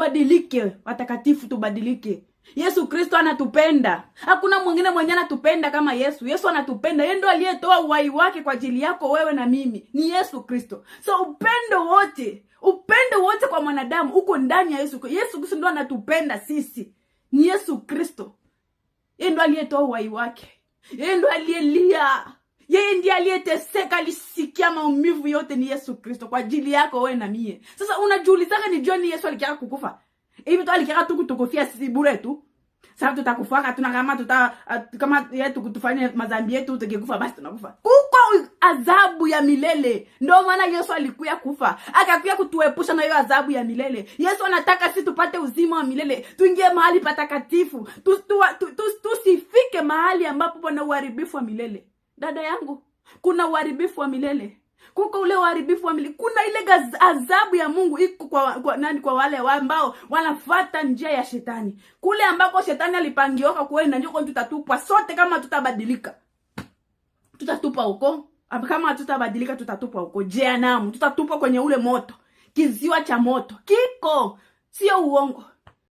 Badilike watakatifu, tubadilike. Yesu Kristo anatupenda. Hakuna mwingine mwenye anatupenda kama Yesu. Yesu anatupenda. Yeye ndo aliyetoa uhai wake kwa ajili yako wewe na mimi. Ni Yesu Kristo. So upendo wote kwa mwanadamu uko ndani ya Yesu. Yesu Kristo ndo anatupenda sisi. Ni Yesu Kristo. Yeye ndo aliyetoa uhai wake. Yeye ndo aliyelia. Yeye ndiye aliyeteseka, alisikia maumivu yote. Ni Yesu Kristo kwa ajili yako wewe na mie. Sasa unajiulizaka ni John Yesu alikaka kukufa? Hivi tu alikaka tu kutukufia sisi bure tu. Sasa tutakufaka kama yetu kutufanya madhambi yetu tukikufa basi tunakufa. Kuko adhabu ya milele. Ndio maana Yesu alikuya kufa. Akakuya kutuepusha na hiyo adhabu ya milele. Yesu anataka sisi tupate uzima wa milele. Tuingie mahali patakatifu. Tusifike mahali ambapo pana uharibifu wa milele. Dada yangu, kuna uharibifu wa milele. Kuko ule uharibifu wa milele. Kuna ile adhabu ya Mungu iko kwa wale ambao wanafuata njia ya shetani. Kule ambako shetani alipangioka kuenda ndiko tutatupwa sote kama tutabadilika. Tutatupa huko. Kama tutabadilika tutatupwa huko jehanamu. Tutatupwa kwenye ule moto. Kiziwa cha moto. Kiko. Sio uongo.